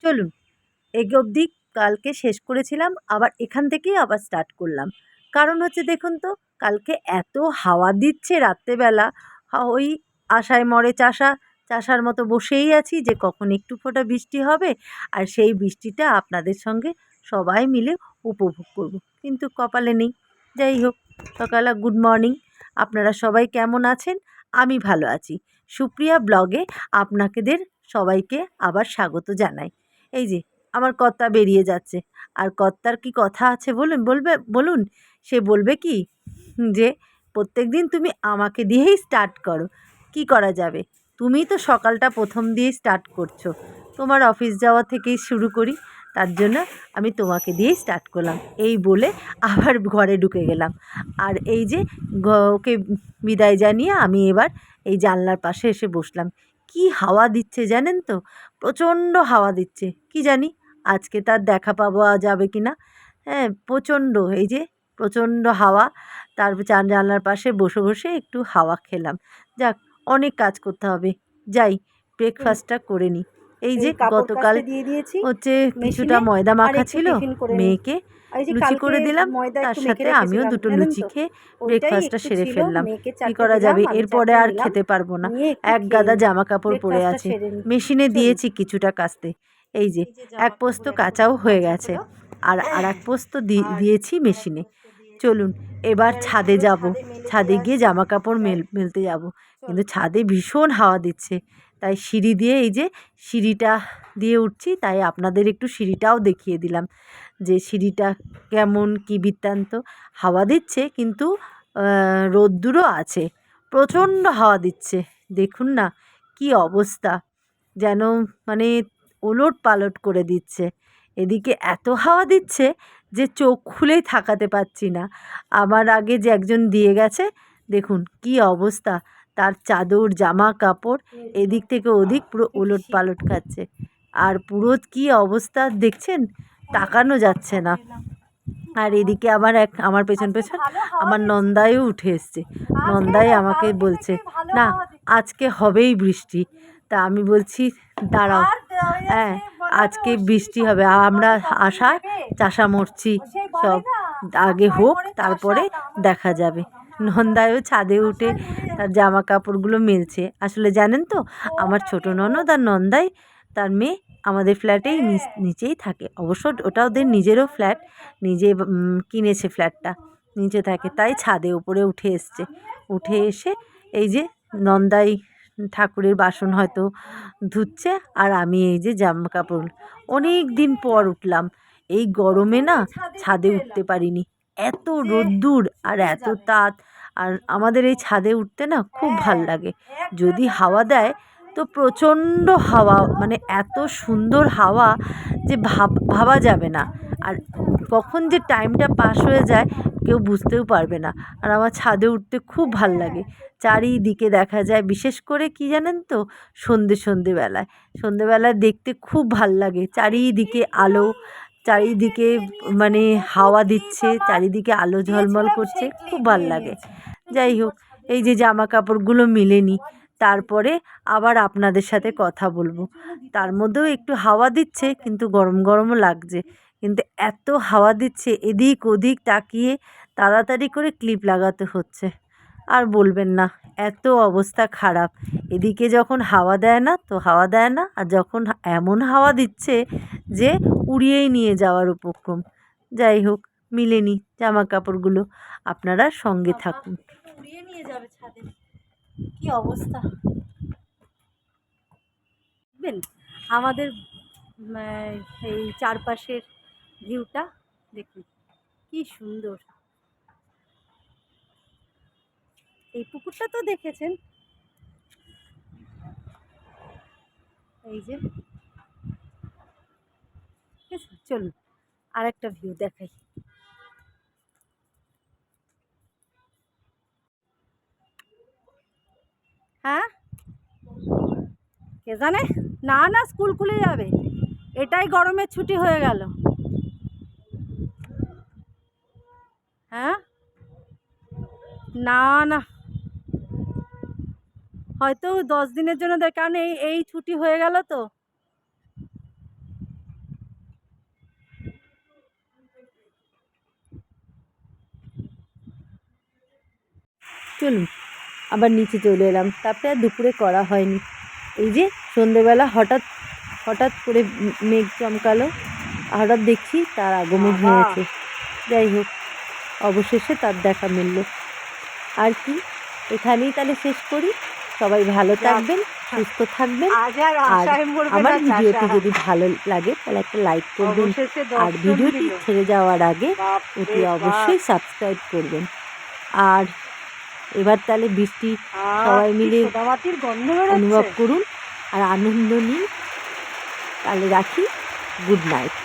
চলুন এই অবধি কালকে শেষ করেছিলাম, আবার এখান থেকেই আবার স্টার্ট করলাম। কারণ হচ্ছে দেখুন তো, কালকে এত হাওয়া দিচ্ছে রাত্রেবেলা, ওই আশায় মরে চাষা, চাষার মতো বসেই আছি যে কখন একটু ফোঁটা বৃষ্টি হবে আর সেই বৃষ্টিটা আপনাদের সঙ্গে সবাই মিলে উপভোগ করব, কিন্তু কপালে নেই। যাই হোক, সকালে গুড মর্নিং। আপনারা সবাই কেমন আছেন? আমি ভালো আছি। সুপ্রিয়া ব্লগে আপনাদের সবাইকে আবার স্বাগত জানাই। এই যে আমার কর্তা বেরিয়ে যাচ্ছে, আর কর্তার কি কথা আছে বলুন। সে বলবে কি যে প্রত্যেকদিন তুমি আমাকে দিয়েই স্টার্ট করো। কি করা যাবে, তুমি তো সকালটা প্রথম দিয়েই স্টার্ট করছো, তোমার অফিস যাওয়া থেকেই শুরু করি, তার জন্য আমি তোমাকে দিয়েই স্টার্ট করলাম। এই বলে আবার ঘরে ঢুকে গেলাম। আর এই যে ওকে বিদায় জানিয়ে আমি এবার এই জানলার পাশে এসে বসলাম। কি হাওয়া দিচ্ছে জানেন তো, প্রচণ্ড হাওয়া দিচ্ছে। কি জানি আজকে তার দেখা পাওয়া যাবে কি না। হ্যাঁ, প্রচণ্ড, এই যে প্রচণ্ড হাওয়া। তারপর জানলার পাশে বসে বসে একটু হাওয়া খেলাম। যাক, অনেক কাজ করতে হবে, যাই ব্রেকফাস্টটা করে নিই। এই যে গতকাল হচ্ছে কিছুটা ময়দা মাখা ছিল, মেয়েকে লুচি করে দিলাম, তার সাথে আমিও দুটো লুচি খেয়ে ব্রেকফাস্টটা সেরে ফেললাম। কী করা যাবে, এরপরে আর খেতে পারবো না, এক গাদা জামা কাপড় পরে আছে, মেশিনে দিয়েছি কিছুটা কাচতে। এই যে এক পোস্ত কাচাও হয়ে গেছে, আর এক পোস্ত দিয়েছি মেশিনে। চলুন এবার ছাদে যাব, ছাদে গিয়ে জামা কাপড় মেলতে যাব, কিন্তু ছাদে ভীষণ হাওয়া দিচ্ছে, তাই সিঁড়ি দিয়ে, এই যে সিঁড়িটা দিয়ে উঠছি, তাই আপনাদের একটু সিঁড়িটাও দেখিয়ে দিলাম যে সিঁড়িটা কেমন, কী বৃত্তান্ত। হাওয়া দিচ্ছে কিন্তু রোদ্দুরও আছে, প্রচণ্ড হাওয়া দিচ্ছে। দেখুন না কি অবস্থা, যেন মানে ওলট পালট করে দিচ্ছে। এদিকে এত হাওয়া দিচ্ছে যে চোখ খুলেই থাকাতে পারছি না। আমার আগে যে একজন দিয়ে গেছে, দেখুন কি অবস্থা, তার চাদর জামা কাপড় এদিক থেকে ওদিক পুরো ওলট পালট খাচ্ছে। আর পুরো কি অবস্থা দেখছেন, তাকানো যাচ্ছে না। আর এদিকে আমার পেছন আমার নন্দায়ও উঠে এসছে। নন্দাই আমাকে বলছে না আজকে হবেই বৃষ্টি। তা আমি বলছি দাঁড়াও, হ্যাঁ আজকে বৃষ্টি হবে, আমরা আশায় চাষা মরছি, সব আগে হোক তারপরে দেখা যাবে। নন্দায়ও ছাদে উঠে তার জামা কাপড়গুলো মেলছে। আসলে জানেন তো, আমার ছোটো ননদ আর নন্দাই তার মেয়ে আমাদের ফ্ল্যাটেই নিচেই থাকে। অবশ্য ওটা ওদের নিজেরও ফ্ল্যাট, নিজে কিনেছে ফ্ল্যাটটা, নিচে থাকে, তাই ছাদে উপরে উঠে এসছে। উঠে এসে এই যে নন্দাই ঠাকুরের বাসন হয়তো ধুচ্ছে, আর আমি এই যে জামা কাপড়, অনেক দিন পর উঠলাম। এই গরমে না ছাদে উঠতে পারিনি, এত রোদ্দুর আর এত তাত। আর আমাদের এই ছাদে উঠতে না খুব ভাল লাগে, যদি হাওয়া দেয় তো প্রচণ্ড হাওয়া, মানে এত সুন্দর হাওয়া যে ভাবা যাবে না। আর কখন যে টাইমটা পাস হয়ে যায় কেউ বুঝতেও পারবে না। আর আমার ছাদে উঠতে খুব ভাল লাগে, চারিদিকে দেখা যায়, বিশেষ করে কি জানেন তো, সন্ধেবেলায় দেখতে খুব ভাল লাগে। চারিদিকে আলো, চারিদিকে মানে হাওয়া দিচ্ছে, চারিদিকে আলো ঝলমল করছে, খুব ভাল লাগে। যাই হোক, এই যে জামা কাপড়গুলো মেলেনি, তারপরে আবার আপনাদের সাথে কথা বলবো। তার মধ্যেও একটু হাওয়া দিচ্ছে, কিন্তু গরম গরমও লাগছে। কিন্তু এত হাওয়া দিচ্ছে, এদিক ওদিক তাকিয়ে তাড়াতাড়ি করে ক্লিপ লাগাতে হচ্ছে। আর বলবেন না, এত অবস্থা খারাপ। এদিকে যখন হাওয়া দেয় না তো হাওয়া দেয় না, আর যখন এমন হাওয়া দিচ্ছে যে উড়িয়েই নিয়ে যাওয়ার উপক্রম। যাই হোক, মিলেনি জামা কাপড়গুলো, আপনারা সঙ্গে থাকুন। উড়িয়ে নিয়ে যাবে ছাদে, কি অবস্থা দেখবেন আমাদের এই চারপাশের ভিউটা, দেখুন কি সুন্দর। এই পুকুরটা তো দেখেছেন, এই যে। চলুন আরেকটা ভিউ দেখাই। হ্যাঁ, কে জানে, না না স্কুল খুলে যাবে, এটাই গরমের ছুটি হয়ে গেল। হ্যাঁ, না না, হয়তো 10 দিনের জন্য দেয়, কারণ এই ছুটি হয়ে গেল তো। চলুন আবার নিচে চলে এলাম। তারপরে আর দুপুরে করা হয়নি। এই যে সন্ধেবেলা হঠাৎ হঠাৎ করে মেঘ চমকালো, হঠাৎ দেখছি তার আগমন হয়েছে। যাই হোক, অবশেষে তার দেখা মিলল। আর কি, এখানেই তাহলে শেষ করি। সবাই ভালো থাকবেন, সুস্থ থাকবেন। আর আমার ভিডিওটি যদি ভালো লাগে তাহলে একটা লাইক করবেন, আর ভিডিওটি ছেড়ে যাওয়ার আগে অতি অবশ্যই সাবস্ক্রাইব করবেন। আর এবার তাহলে বৃষ্টি সবাই মিলে অনুভব করুন আর আনন্দ নিন। তাহলে রাখি, গুড নাইট।